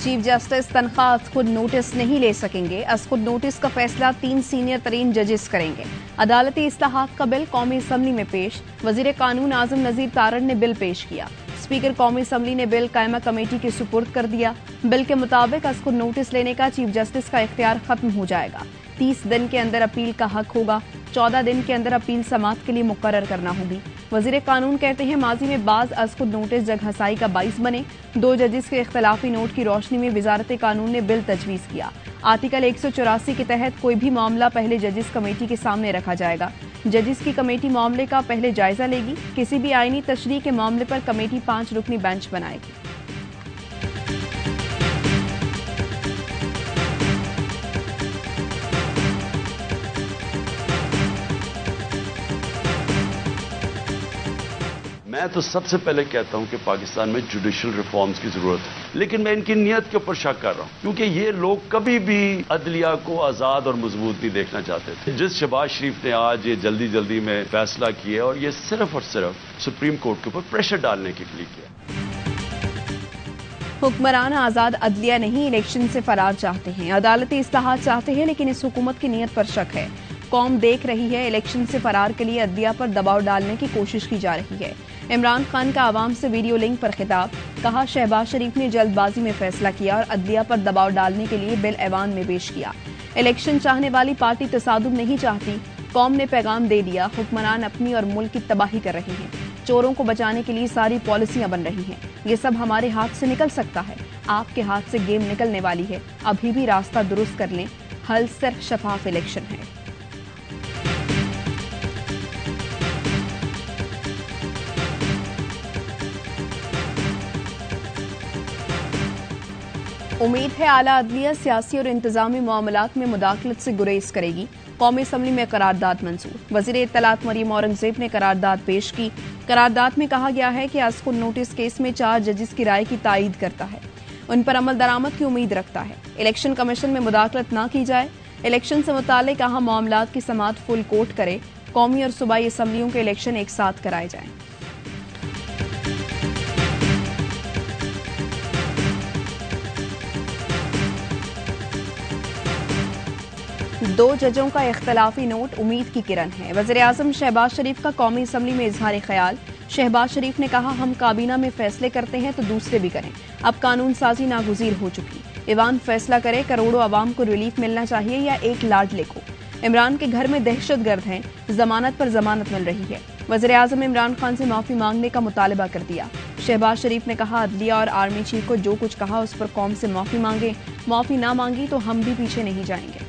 Chief justice तनख्वाह अज खुद notice नहीं ले सकेंगे। अज खुद नोटिस का फैसला 3 सीनियर तरीन जजेस करेंगे। अदालती इस्लाहात का बिल कौमी असम्बली में पेश। वजीर कानून आजम नजीर तारड़ ने बिल पेश किया। स्पीकर कौमी असम्बली ने बिल कायमा कमेटी के सुपुर्द कर दिया। बिल के मुताबिक अज खुद नोटिस लेने का चीफ जस्टिस का इख्तियार खत्म हो जाएगा। 30 दिन के अंदर अपील का हक होगा। 14 दिन के अंदर अपील समात के लिए मुकर्रर करना होगी। वजीर कानून कहते हैं माजी में बाज अज खुद नोटिस जगहसाई का बाइस बने। 2 जजेस के इख्तलाफी नोट की रोशनी में वजारत कानून ने बिल तजवीज किया। आर्टिकल 184 के तहत कोई भी मामला पहले जजेस कमेटी के सामने रखा जाएगा। जजेस की कमेटी मामले का पहले जायजा लेगी। किसी भी आईनी तशरीह के मामले पर कमेटी 5 रुकनी बेंच बनाएगी। मैं तो सबसे पहले कहता हूं कि पाकिस्तान में जुडिशल रिफॉर्म्स की जरूरत है, लेकिन मैं इनकी नीयत के ऊपर शक कर रहा हूं, क्योंकि ये लोग कभी भी अदलिया को आजाद और मजबूत नहीं देखना चाहते थे। जिस शहबाज शरीफ ने आज ये जल्दी जल्दी में फैसला किया और ये सिर्फ और सिर्फ सुप्रीम कोर्ट के ऊपर प्रेशर डालने के लिए किया। हुक्मरान आजाद अदलिया नहीं, इलेक्शन से फरार चाहते हैं। अदालती इस्लाहात चाहते हैं, लेकिन इस हुकूमत की नीयत पर शक है। कौम देख रही है, इलेक्शन से फरार के लिए अदलिया पर दबाव डालने की कोशिश की जा रही है। इमरान खान का आवाम से वीडियो लिंक पर खिताब। कहा शहबाज शरीफ ने जल्दबाजी में फैसला किया और अदलिया पर दबाव डालने के लिए बिल ऐवान में पेश किया। इलेक्शन चाहने वाली पार्टी तसादुम नहीं चाहती। कौम ने पैगाम दे दिया। हुक्मरान अपनी और मुल्क की तबाही कर रहे हैं। चोरों को बचाने के लिए सारी पॉलिसियां बन रही हैं। ये सब हमारे हाथ से निकल सकता है। आपके हाथ से गेम निकलने वाली है। अभी भी रास्ता दुरुस्त कर लें। हल सिर्फ शफाफ इलेक्शन है। उम्मीद है आला अदलिया सियासी और इंतजामी मामलात में मुदाखलत से गुरेज करेगी। कौमी असम्बली में करारदाद मंजूर। वजीर इत्तलात मरियम औरंगजेब ने करारदाद पेश की। करारदाद में कहा गया है कि अज खुद नोटिस केस में 4 जजेस की राय की तायीद करता है। उन पर अमल दरामद की उम्मीद रखता है। इलेक्शन कमीशन में मुदाखलत न की जाए। इलेक्शन से मुताल्लिक अहम मामलात की समात फुल कोर्ट करे। कौमी और सूबाई असम्बलियों के इलेक्शन एक साथ कराए जाएं। 2 जजों का इख्तलाफी नोट उम्मीद की किरण है। वज़ीर आज़म शहबाज शरीफ का कौमी असम्बली में इजहार ख्याल। शहबाज शरीफ ने कहा हम काबीना में फैसले करते हैं तो दूसरे भी करें। अब कानून साजी नागुज़ीर हो चुकी। ईवान फैसला करे करोड़ों आवाम को रिलीफ मिलना चाहिए या एक लाडले को। इमरान के घर में दहशतगर्द हैं। जमानत पर जमानत मिल रही है। वज़ीर आज़म इमरान खान से माफी मांगने का मुतालबा कर दिया। शहबाज शरीफ ने कहा अदलिया और आर्मी चीफ को जो कुछ कहा उस पर कौम से माफी मांगे। माफी ना मांगी तो हम भी पीछे नहीं जाएंगे।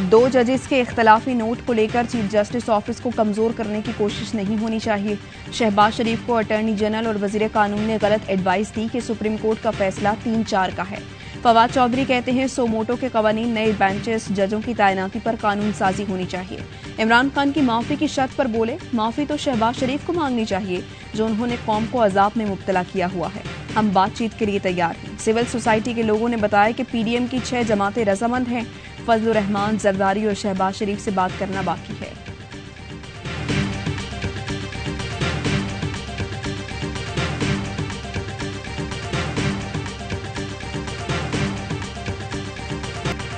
दो जजेस के इख्तलाफी नोट को लेकर चीफ जस्टिस ऑफिस को कमजोर करने की कोशिश नहीं होनी चाहिए। शहबाज शरीफ को अटॉर्नी जनरल और वजीर कानून ने गलत एडवाइस दी कि सुप्रीम कोर्ट का फैसला 3-4 का है। फवाद चौधरी कहते हैं सोमोटो के कवानीन नए बेंचेस जजों की तैनाती पर कानून साजी होनी चाहिए। इमरान खान की माफी की शर्त पर बोले माफी तो शहबाज शरीफ को मांगनी चाहिए जो उन्होंने कौम को अजाब में मुब्तला किया हुआ है। हम बातचीत के लिए तैयार हैं। सिविल सोसाइटी के लोगों ने बताया कि पीडीएम की 6 जमातें रजामंद हैं। फजलुर रहमान, जरदारी और शहबाज शरीफ से बात करना बाकी है।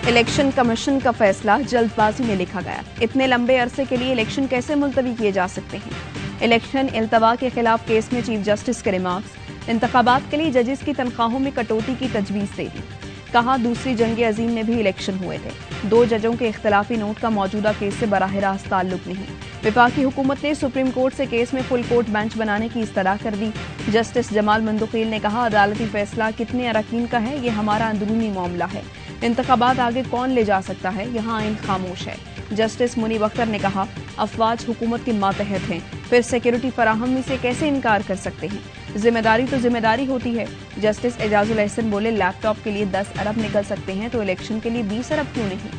इलेक्शन कमीशन का फैसला जल्दबाजी में लिखा गया। इतने लंबे अरसे के लिए इलेक्शन कैसे मुलतवी किए जा सकते हैं। इलेक्शन इल्तवा के खिलाफ केस में चीफ जस्टिस के रिमार्क्स। इंतखाबात के लिए जजेस की तनख्वाहों में कटौती की तजवीज दे दी। कहा दूसरी जंग अजीम में भी इलेक्शन हुए थे। 2 जजों के इख्तलाफी नोट का मौजूदा केस से बराह रास्त ताल्लुक नहीं। विफाकी हुकूमत ने सुप्रीम कोर्ट से केस में फुल कोर्ट बेंच बनाने की इस्तराह कर दी। जस्टिस जमाल मंदुकील ने कहा अदालती फैसला कितने अरकान का है ये हमारा अंदरूनी मामला है। इंतखाबात आगे कौन ले जा सकता है यहाँ आइन खामोश है। जस्टिस मुनीब अख्तर ने कहा अफवाज हुकूमत के मातहत हैं, फिर सिक्योरिटी फराहमी से कैसे इनकार कर सकते हैं। जिम्मेदारी तो जिम्मेदारी होती है। जस्टिस एजाजुल एहसन बोले लैपटॉप के लिए 10 अरब निकल सकते हैं तो इलेक्शन के लिए 20 अरब क्यों नहीं।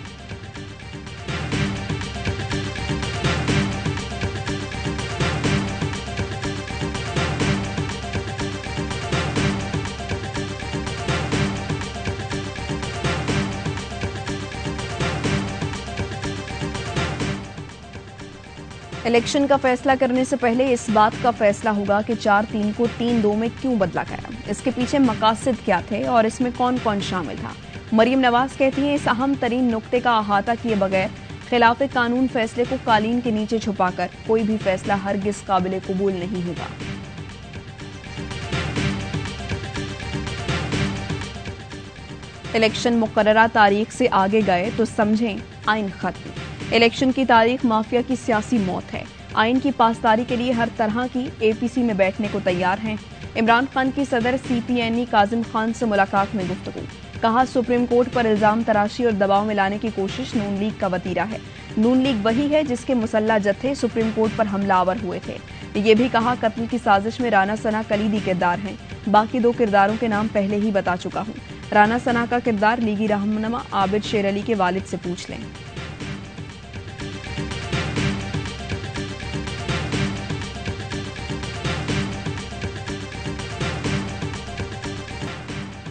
इलेक्शन का फैसला करने से पहले इस बात का फैसला होगा कि 4-3 को 3-2 में क्यों बदला गया, इसके पीछे मकासद क्या थे और इसमें कौन कौन शामिल था। मरियम नवाज कहती हैं, इस अहम तरीन नुक्ते का अहाता किए बगैर खिलाफ कानून फैसले को कालीन के नीचे छुपाकर कोई भी फैसला हरगिज काबिल कबूल नहीं होगा। इलेक्शन मुकर्ररा तारीख से आगे गए तो समझें आइन खत्म। इलेक्शन की तारीख माफिया की सियासी मौत है। आइन की पासदारी के लिए हर तरह की एपीसी में बैठने को तैयार हैं। इमरान खान की सदर सीपीएनई काजिम खान से मुलाकात में गुफ्तगू। कहा, सुप्रीम कोर्ट पर इल्जाम तराशी और दबाव में लाने की कोशिश नून लीग का वतीरा है। नून लीग वही है जिसके मुसल्ला जत्थे सुप्रीम कोर्ट पर हमलावर हुए थे। ये भी कहा, कत्ल की साजिश में राना सना कलीदी किरदार हैं। बाकी 2 किरदारों के नाम पहले ही बता चुका हूँ। राना सना का किरदार लीगी रहनुमा आबिद शेर अली के वालिद से पूछ लें।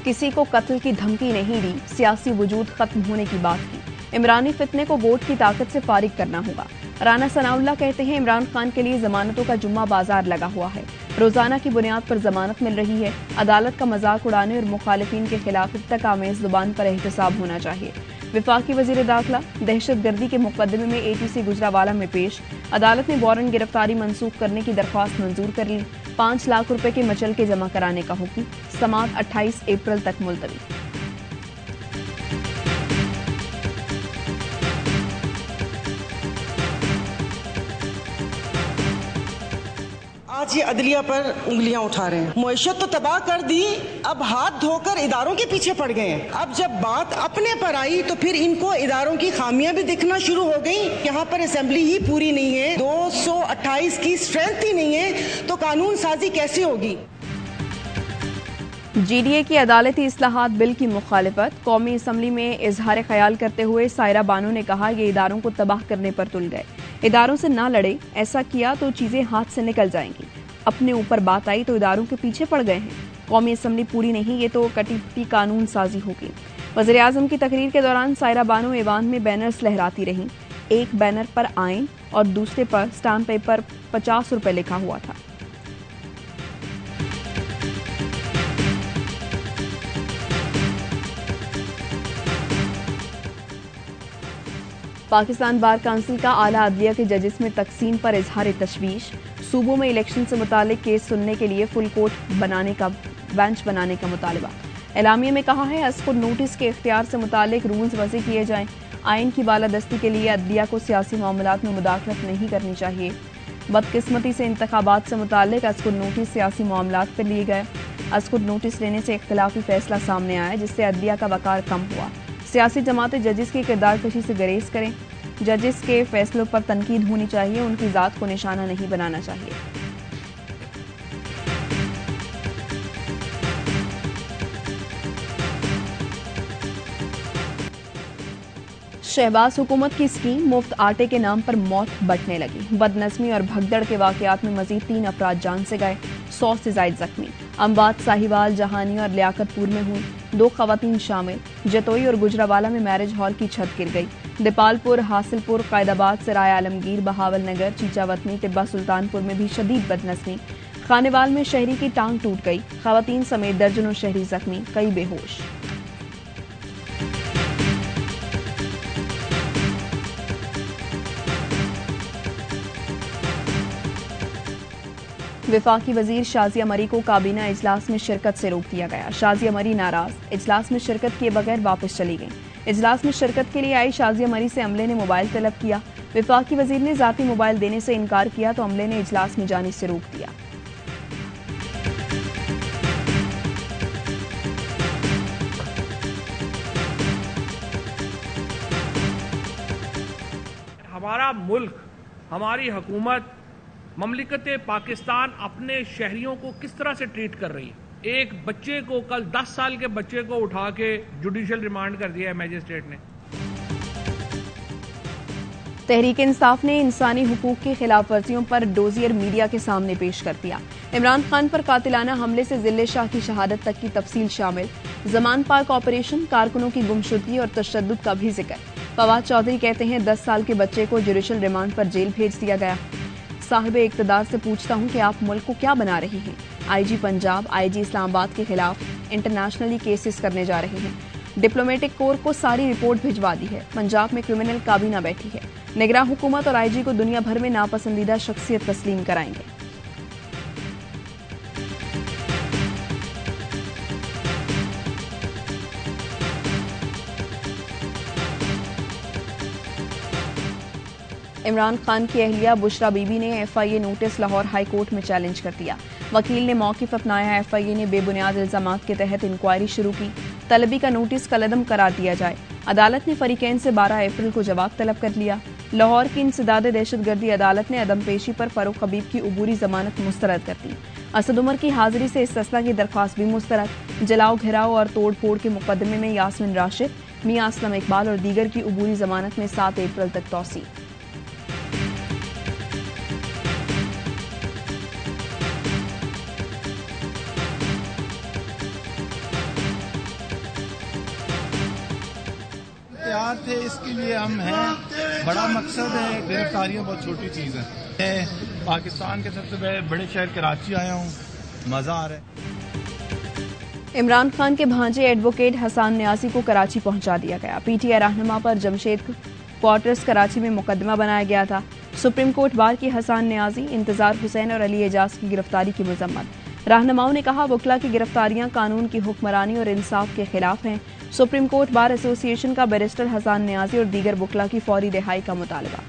किसी को कत्ल की धमकी नहीं दी, सियासी वजूद खत्म होने की बात की। इमरानी फितने को वोट की ताकत से फारिग करना होगा। राना सनाउल्लाह कहते हैं, इमरान खान के लिए जमानतों का जुम्मा बाजार लगा हुआ है। रोजाना की बुनियाद पर जमानत मिल रही है। अदालत का मजाक उड़ाने और मुखालिफिन के खिलाफ इत्तकामेज जुबान पर एहतसाब होना चाहिए। विफाकी वजीर दाखिला दहशतगर्दी के मुकदमे में एटीसी गुजरावाला में पेश। अदालत ने वारंट गिरफ्तारी मंसूख करने की दरख्वास्त मंजूर कर ली। 5 लाख रुपए के मचल के जमा कराने का हुक्म। समाअत 28 अप्रैल तक मुलतवी। आज ये अदलिया पर उंगलियां उठा रहे हैं। मुईशत तो तबाह कर दी, अब हाथ धोकर इदारों के पीछे पड़ गए हैं। अब जब बात अपने पर आई तो फिर इनको इदारों की खामियां भी दिखना शुरू हो गई। यहाँ पर असेंबली ही पूरी नहीं है, 228 की स्ट्रेंथ ही नहीं है, तो कानून साजी कैसे होगी। जीडीए की अदालती इस्लाहात बिल की मुखालिफत। कौमी असम्बली में इजहार ख्याल करते हुए सायरा बानो ने कहा, ये इदारों को तबाह करने पर तुल गए। इदारों से ना लड़े, ऐसा किया तो चीजें हाथ से निकल जाएंगी। अपने ऊपर बात आई तो इदारों के पीछे पड़ गए हैं। कौमी असम्बली पूरी नहीं, ये तो कटी पिटी कानून साजी होगी। वज़ीर आज़म की तकरीर के दौरान सायरा बानो ऐवान में बैनर्स लहराती रहीं। एक बैनर पर आइन और दूसरे पर स्टाम्प पेपर 50 रुपए लिखा हुआ था। पाकिस्तान बार काउंसिल का आला अदलिया के जजेस में तकसीम पर इजहार तशवीश। सूबों में इलेक्शन से मुतालिक केस सुनने के लिए फुल कोर्ट बेंच बनाने का मुतालबा। एलामिया में कहा है, अस्कुर नोटिस के इख्तियार से मुतालिक रूल्स वज़ी किए जाएं। आइन की बालादस्ती के लिए अदलिया को सियासी मामलात में मुदाखलत नहीं करनी चाहिए। बदकिस्मती से इंतखाबात से मुतालिक अस्कुर नोटिस सियासी मामलात पर लिए गए। अस्कुर नोटिस लेने से इख्तिलाफी फैसला सामने आया, जिससे अदलिया का वकार कम हुआ। सियासी जमातें जजेस की किरदार कशी से गुरेज करें। जजेस के फैसलों पर तनकीद होनी चाहिए, उनकी ज़ात को निशाना नहीं बनाना चाहिए। शहबाज हुकूमत की स्कीम मुफ्त आटे के नाम पर मौत बंटने लगी। बदनज़मी और भगदड़ के वाकयात में मजीद 3 अफराद जान से गए, 100 से ज़ायद जख्मी। अम्बाद, साहिवाल, जहानी और लियाकतपुर में हुई 2 खवातीन शामिल। जतोई और गुजरावाला में मैरिज हॉल की छत गिर गई। दीपालपुर, हासिलपुर, कैदाबाद, सराय आलमगीर, बहावल नगर, चीचावतनी, टिब्बा सुल्तानपुर में भी शदीद बदनज़मी। खानेवाल में शहरी की टांग टूट गई। खवातीन समेत दर्जनों शहरी जख्मी, कई बेहोश। विफाकी वजीर शाजिया मरी को काबीना इजलास में शिरकत से रोक दिया गया। शाजिया मरी नाराज, इजलास में शिरकत किए बगैर वापस चली गईं। इजलास में शिरकत के लिए आई शाजिया मरी से अमले ने मोबाइल तलब किया। विफाकी वजीर ने जाती मोबाइल देने से इनकार किया तो अमले ने इजलास में जाने से रोक दिया। हमारा मुल्क, हमारी हुकूमत, ममलिकत पाकिस्तान अपने शहरियों को किस तरह से ट्रीट कर रही है। एक बच्चे को, कल 10 साल के बच्चे को उठा के जुडिशियल रिमांड कर दिया है मैजिस्ट्रेट ने। तहरीक इंसाफ ने इंसानी हुकूक की खिलाफ वर्जियों पर डोजियर मीडिया के सामने पेश कर दिया। इमरान खान पर कातिलाना हमले से जिले शाह की शहादत तक की तफसील शामिल। जमान पार्क ऑपरेशन, कारकुनों की गुमशुदगी और तशद्दुद का भी जिक्र। फवाद चौधरी कहते हैं, 10 साल के बच्चे को जुडिशियल रिमांड पर जेल भेज दिया गया। साहिब इक्तदार से पूछता हूं कि आप मुल्क को क्या बना रहे हैं। आईजी पंजाब, आईजी इस्लामाबाद के खिलाफ इंटरनेशनली केसेस करने जा रहे हैं। डिप्लोमेटिक कोर को सारी रिपोर्ट भिजवा दी है। पंजाब में क्रिमिनल काबीना बैठी है। निगरान हुकूमत और आईजी को दुनिया भर में नापसंदीदा शख्सियत तस्लीम कराएंगे। इमरान खान की अहलिया बुशरा बीबी ने FIA notice Lahore high court में चैलेंज कर दिया। वकील ने मौक़िफ़ अपनाया। एफआईए ने बेबुनियाद इल्जामात के तहत इंक्वायरी शुरू की। तलबी का नोटिस कलअदम करार दिया जाए। अदालत ने फरीकैन से 12 अप्रैल को जवाब तलब कर लिया। लाहौर की इंसदाद दहशतगर्दी अदालत ने अदम पेशी पर फारूक हबीब की उबूरी जमानत मुस्तरद कर दी। असद उमर की हाजिरी से इस्तिस्ना की दरख्वास्त भी मुस्तरद। जलाओ, घिराव और तोड़ फोड़ के मुकदमे में यास्मिन राशिद, मियां असलम इकबाल और दीगर की उबूरी जमानत में 7 अप्रैल तक तौसी। तैयार थे, इसके लिए हम हैं। बड़ा मकसद है, गिरफ्तारियां बहुत छोटी चीज़ है। मैं पाकिस्तान के सबसे बड़े शहर कराची आया हूँ, मज़ा आ रहा है। इमरान खान के भांजे एडवोकेट हसान न्याजी को कराची पहुंचा दिया गया। पीटीआई रहनुमा पर जमशेद क्वार्टर्स कराची में मुकदमा बनाया गया था। सुप्रीम कोर्ट बार की हसान न्याजी, इंतजार हुसैन और अली एजाज की गिरफ्तारी की मजम्मत। रहनुमाओं ने कहा वकला की गिरफ्तारियां कानून की हुक्मरानी और इंसाफ के खिलाफ हैं। सुप्रीम कोर्ट बार एसोसिएशन का बैरिस्टर हसान न्याजी और दीगर वकला की फौरी रिहाई का मुतालबा।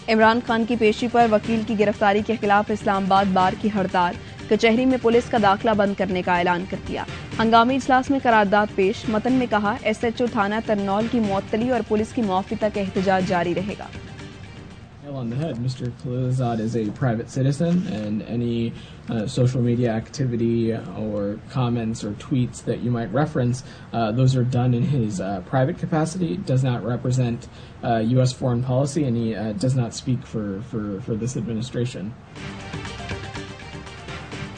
इमरान खान की पेशी पर वकील की गिरफ्तारी के खिलाफ इस्लामाबाद बार की हड़ताल। कचहरी में पुलिस का दाखिला बंद करने का ऐलान कर दिया। हंगामी इजलास में करारदाद पेश। मतन में कहा एसएचओ थाना तरनौल की मुअत्तली और पुलिस की मुआफ़ी तक एहतजाज जारी रहेगा। On the head, Mr. Khalilzad is a private citizen, and any social media activity or comments or tweets that you might reference, those are done in his private capacity. Does not represent U.S. foreign policy, and he does not speak for this administration.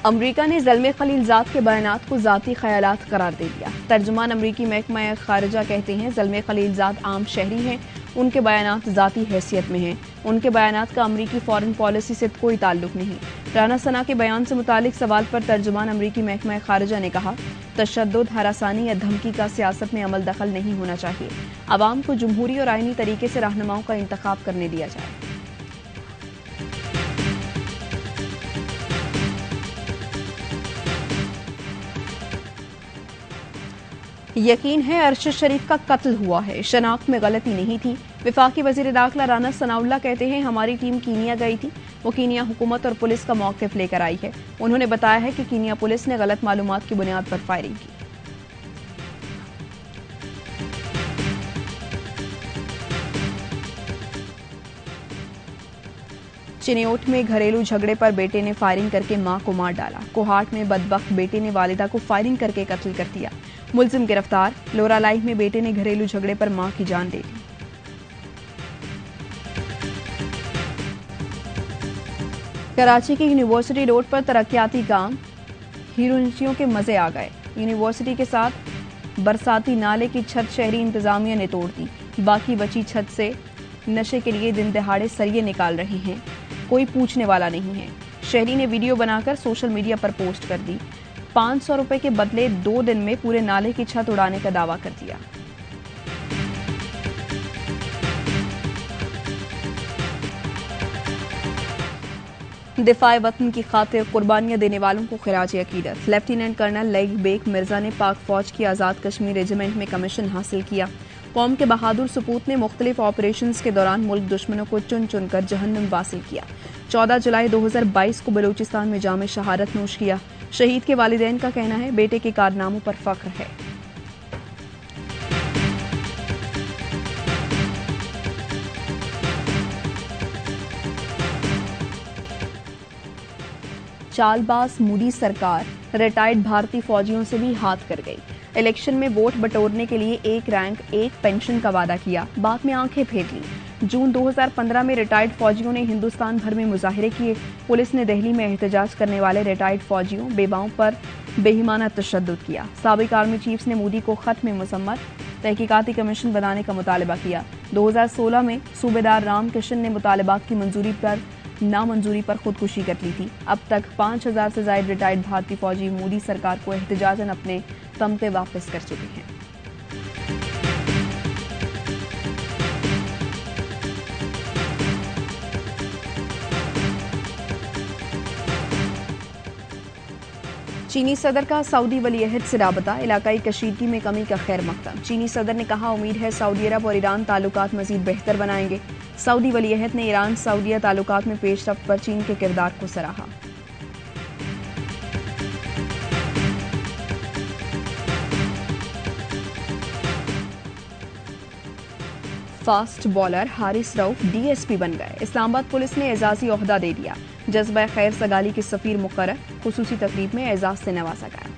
अमरीका ने ज़ल्मे खलीलजाद के बयानात को ज़ाती ख़यालात करार दे दिया। तर्जुमान अमरीकी महकमा ख़ारिजा कहते हैं ज़ल्मे खलीलजाद आम शहरी हैं, उनके बयानात ज़ाती हैसियत में हैं। उनके बयानात का अमरीकी फ़ॉरेन पॉलिसी से कोई ताल्लुक नहीं। राना सना के बयान से मुतालिक सवाल पर तर्जुमान अमरीकी महकमा ख़ारिजा ने कहा तशद्दुद, हरासानी या धमकी का सियासत में अमल दखल नहीं होना चाहिए। अवाम को जमहूरी और आइनी तरीके से रहनुमाओं का इंतखाब करने दिया जाए। यकीन है अरशद शरीफ का कत्ल हुआ है, शनाख्त में गलती नहीं थी। विफाकी वजीर दाखिला राना सनाउल्लाह कहते हैं हमारी टीम कीनिया गई थी, वो कीनिया हुकूमत और पुलिस का मौक़िफ़ लेकर आई है। उन्होंने बताया है कि कीनिया पुलिस ने गलत मालूमात की बुनियाद पर फायरिंग की। चिनियोट में घरेलू झगड़े पर बेटे ने फायरिंग करके मां को मार डाला। कोहाट में बदबख्त बेटे ने वालिदा को फायरिंग करके कत्ल कर दिया। मुलजिम गिरफ्तार। लोरा लाइव में बेटे ने घरेलू झगड़े पर मां की जान ले ली। कराची के यूनिवर्सिटी रोड पर तरक्याती काम, हीरोइंचियों के मजे आ गए। यूनिवर्सिटी के साथ बरसाती नाले की छत शहरी इंतजामिया ने तोड़ दी। बाकी बची छत से नशे के लिए दिन दहाड़े सरिये निकाल रहे हैं, कोई पूछने वाला नहीं है। शहरी ने वीडियो बनाकर सोशल मीडिया पर पोस्ट कर दी। 500 रुपए के बदले 2 दिन में पूरे नाले की छत उड़ाने का दावा कर दिया। दिफाए वतन की खातिर कुर्बानियां देने वालों को खिराज अकीदत। लेफ्टिनेंट कर्नल लईक बेग मिर्जा ने पाक फौज की आज़ाद कश्मीर रेजिमेंट में कमीशन हासिल किया। कौम के बहादुर सपूत ने मुख्तलिफ ऑपरेशंस के दौरान मुल्क दुश्मनों को चुन चुन कर जहन्नम वासिल किया। 14 जुलाई 2022 को बलूचिस्तान में जामे शहादत नोश किया। शहीद के वालिदैन का कहना है बेटे के कारनामों पर फख्र है। चालबाज मोदी सरकार रिटायर्ड भारतीय फौजियों से भी हाथ कर गई। इलेक्शन में वोट बटोरने के लिए एक रैंक एक पेंशन का वादा किया, बाद में आंखें फेर ली। जून 2015 में रिटायर्ड फौजियों ने हिंदुस्तान भर में मुजाहिरे किए। पुलिस ने दिल्ली में एहतजाज करने वाले रिटायर्ड फौजियों बेवाओं पर बेईमाना तशद्दुद किया। साबिक आर्मी चीफ्स ने मोदी को खत में मुसम्मत तहकीकाती कमीशन बनाने का मुतालबा किया। 2016 में सूबेदार राम किशन ने मुतालबात की नामंजूरी पर खुदकुशी कर ली थी। अब तक 5000 से ज्यादा रिटायर्ड भारतीय फौजी मोदी सरकार को एहतजाजन अपने तमगे वापस कर चुके हैं। चीनी सदर का सऊदी वली अहद से राबता, इलाकाई कशीदगी में कमी का खैर मकदम। चीनी सदर ने कहा, उम्मीद है सऊदी अरब और ईरान ताल्लुकात मजीद बेहतर बनाएंगे। सऊदी वली अहद ने ईरान सऊदीया ताल्लुकात में पेशरफ्त पर चीन के किरदार को सराहा। Fast bowler Haris Rauf DSP बन गए। इस्लामाबाद पुलिस ने एजाजी ओहदा दे दिया। जज्बा खैर सगाली के सफीर मुकर्रर, खुसूसी तकरीब में एजाज से नवाजा गया।